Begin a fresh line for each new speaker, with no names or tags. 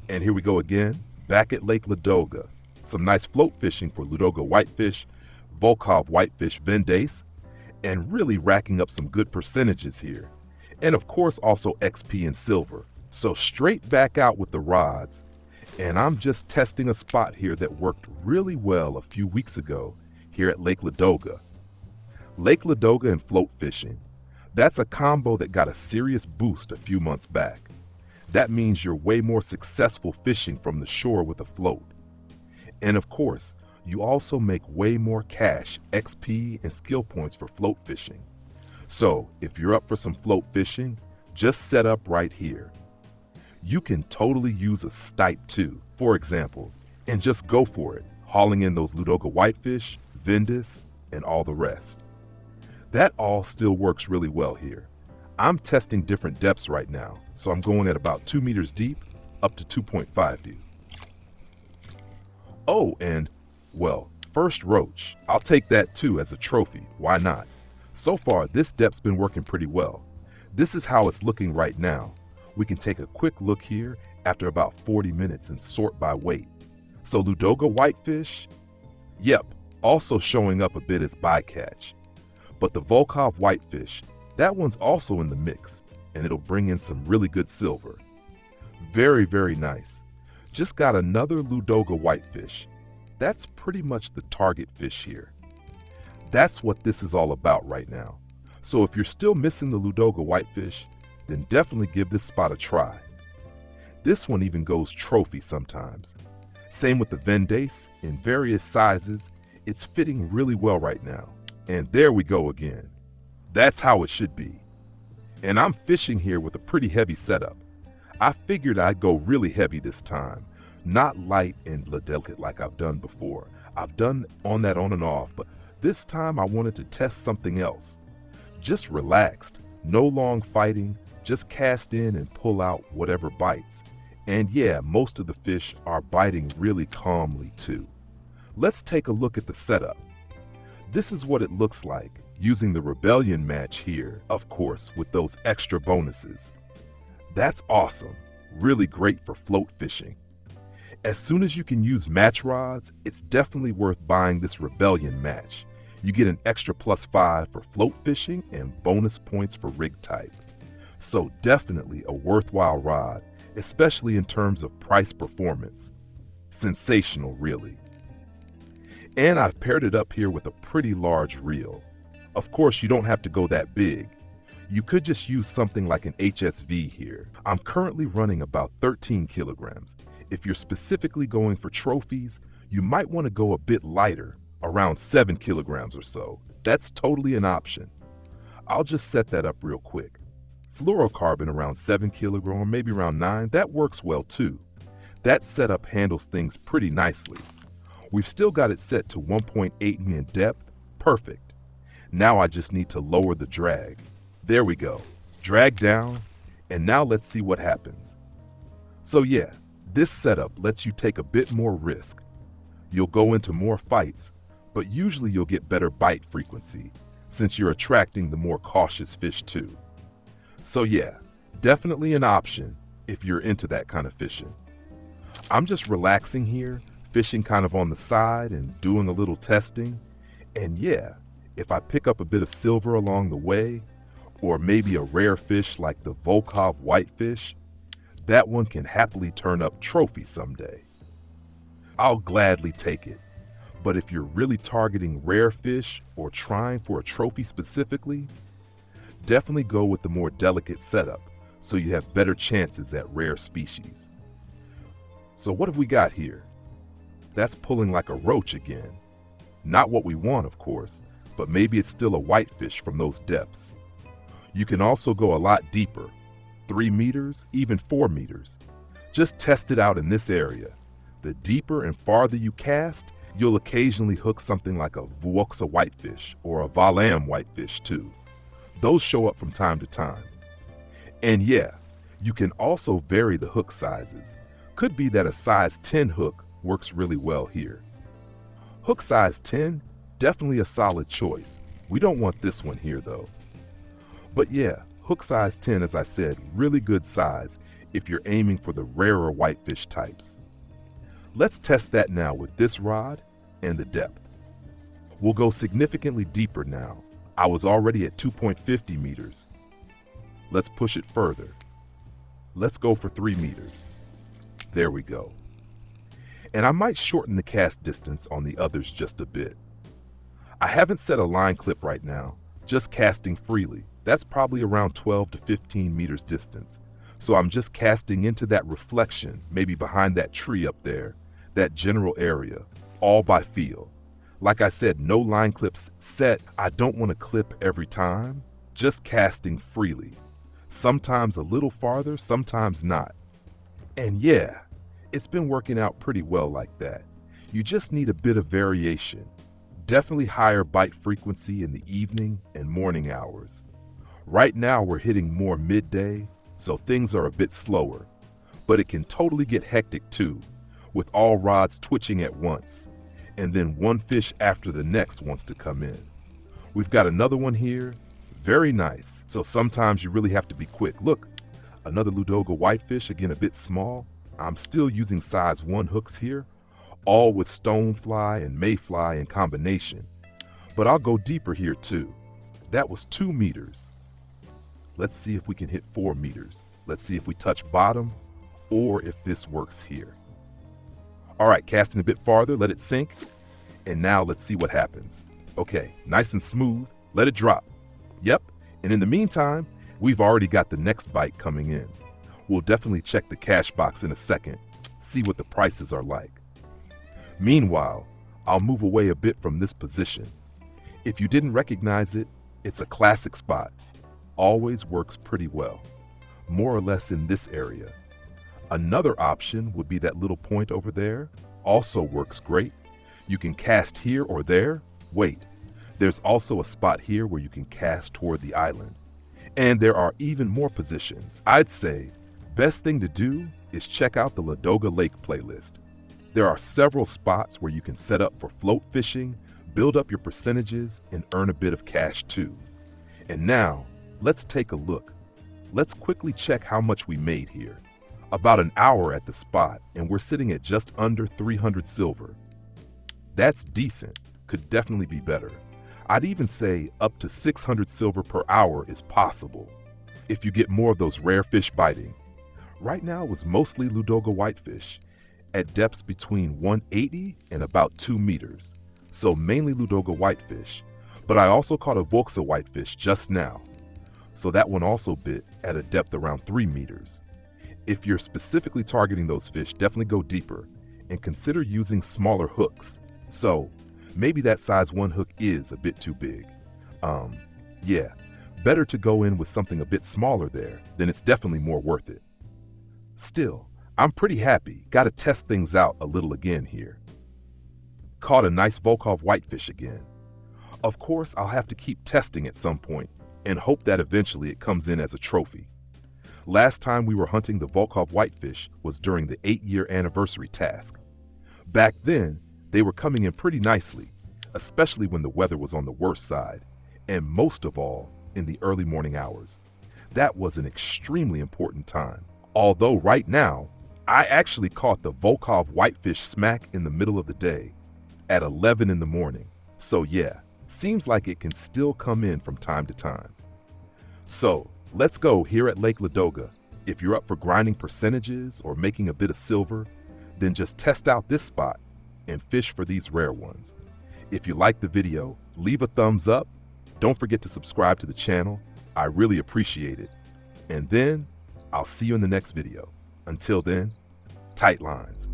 And here we go again, back at Lake Ladoga. Some nice float fishing for Ludoga Whitefish, Volkov Whitefish Vendace, and really racking up some good percentages here. And of course also XP and silver. So straight back out with the rods. And I'm just testing a spot here that worked really well a few weeks ago here at Lake Ladoga. Lake Ladoga and float fishing. That's a combo that got a serious boost a few months back. That means you're way more successful fishing from the shore with a float. And of course, you also make way more cash, XP, and skill points for float fishing. So if you're up for some float fishing, just set up right here. You can totally use a stipe too, for example, and just go for it, hauling in those Ludoga Whitefish, Vendace, and all the rest. That all still works really well here. I'm testing different depths right now, so I'm going at about 2 meters deep, up to 2.5 deep. Oh, and, well, first roach. I'll take that too as a trophy, why not? So far, this depth's been working pretty well. This is how it's looking right now. We can take a quick look here after about 40 minutes and sort by weight. So Ludoga Whitefish, yep, also showing up a bit as bycatch. But the Volkov Whitefish, that one's also in the mix, and it'll bring in some really good silver. Very, very nice. Just got another Ludoga Whitefish. That's pretty much the target fish here. That's what this is all about right now. So if you're still missing the Ludoga Whitefish, then definitely give this spot a try. This one even goes trophy sometimes. Same with the Vendace in various sizes. It's fitting really well right now. And there we go again. That's how it should be. And I'm fishing here with a pretty heavy setup. I figured I'd go really heavy this time, not light and delicate like I've done before. I've done on that on and off, but this time I wanted to test something else. Just relaxed, no long fighting, just cast in and pull out whatever bites. And yeah, most of the fish are biting really calmly too. Let's take a look at the setup. This is what it looks like, using the Rebellion match here, of course, with those extra bonuses. That's awesome, really great for float fishing. As soon as you can use match rods, it's definitely worth buying this Rebellion match. You get an extra +5 for float fishing and bonus points for rig type. So definitely a worthwhile rod, especially in terms of price performance. Sensational, really. And I've paired it up here with a pretty large reel. Of course, you don't have to go that big. You could just use something like an HSV here. I'm currently running about 13 kilograms. If you're specifically going for trophies, you might want to go a bit lighter, around 7 kilograms or so. That's totally an option. I'll just set that up real quick. Fluorocarbon around 7 kilograms, maybe around 9, that works well too. That setup handles things pretty nicely. We've still got it set to 1.8 in depth, perfect. Now I just need to lower the drag. There we go, drag down, and now let's see what happens. So yeah, this setup lets you take a bit more risk. You'll go into more fights, but usually you'll get better bite frequency, since you're attracting the more cautious fish too. So yeah, definitely an option if you're into that kind of fishing. I'm just relaxing here, fishing kind of on the side and doing a little testing. And yeah, if I pick up a bit of silver along the way, or maybe a rare fish like the Volkov Whitefish, that one can happily turn up trophy someday. I'll gladly take it. But if you're really targeting rare fish or trying for a trophy specifically, definitely go with the more delicate setup so you have better chances at rare species. So what have we got here? That's pulling like a roach again. Not what we want, of course, but maybe it's still a whitefish from those depths. You can also go a lot deeper, 3 meters, even 4 meters. Just test it out in this area. The deeper and farther you cast, you'll occasionally hook something like a Vuoxa whitefish or a Valam whitefish too. Those show up from time to time. And yeah, you can also vary the hook sizes. Could be that a size 10 hook works really well here. Hook size 10, definitely a solid choice. We don't want this one here though. But yeah, hook size 10, as I said, really good size. if you're aiming for the rarer whitefish types. Let's test that now with this rod and the depth. We'll go significantly deeper now. I was already at 2.50 meters. Let's push it further. Let's go for 3 meters. There we go. And I might shorten the cast distance on the others just a bit. I haven't set a line clip right now, just casting freely. That's probably around 12 to 15 meters distance. So I'm just casting into that reflection, maybe behind that tree up there, that general area, all by feel. Like I said, no line clips set. I don't want to clip every time, just casting freely. Sometimes a little farther, sometimes not. And yeah, it's been working out pretty well like that. You just need a bit of variation. Definitely higher bite frequency in the evening and morning hours. Right now we're hitting more midday, so things are a bit slower. But it can totally get hectic too, with all rods twitching at once, and then one fish after the next wants to come in. We've got another one here, very nice, so sometimes you really have to be quick. Look, another Ludoga Whitefish, again a bit small. I'm still using size 1 hooks here, all with stonefly and mayfly in combination. But I'll go deeper here too. That was 2 meters. Let's see if we can hit 4 meters. Let's see if we touch bottom or if this works here. All right, casting a bit farther, let it sink. And now let's see what happens. Okay, nice and smooth, let it drop. Yep, and in the meantime, we've already got the next bite coming in. We'll definitely check the cash box in a second, see what the prices are like. Meanwhile, I'll move away a bit from this position. If you didn't recognize it, it's a classic spot. Always works pretty well, more or less in this area. Another option would be that little point over there, also works great. You can cast here or there. Wait, there's also a spot here where you can cast toward the island. And there are even more positions. I'd say best thing to do is check out the Ladoga Lake playlist. There are several spots where you can set up for float fishing, build up your percentages, and earn a bit of cash too. And now, let's take a look. Let's quickly check how much we made here. About an hour at the spot, and we're sitting at just under 300 silver. That's decent, could definitely be better. I'd even say up to 600 silver per hour is possible, if you get more of those rare fish biting. Right now it was mostly Ludoga Whitefish, at depths between 180 and about 2 meters, so mainly Ludoga Whitefish, but I also caught a Volxa Whitefish just now, so that one also bit at a depth around 3 meters. If you're specifically targeting those fish, definitely go deeper and consider using smaller hooks. So maybe that size 1 hook is a bit too big. Yeah, better to go in with something a bit smaller there, then it's definitely more worth it. Still, I'm pretty happy. Gotta test things out a little again here. Caught a nice Volkov whitefish again. Of course, I'll have to keep testing at some point and hope that eventually it comes in as a trophy. Last time we were hunting the Volkov whitefish was during the 8-year anniversary task. Back then, they were coming in pretty nicely, especially when the weather was on the worst side, and most of all, in the early morning hours. That was an extremely important time. Although right now, I actually caught the Volkov whitefish smack in the middle of the day, at 11 in the morning. So yeah, seems like it can still come in from time to time. So, let's go here at Lake Ladoga. If you're up for grinding percentages or making a bit of silver, then just test out this spot and fish for these rare ones. If you liked the video, leave a thumbs up. Don't forget to subscribe to the channel. I really appreciate it. And then, I'll see you in the next video. Until then, tight lines.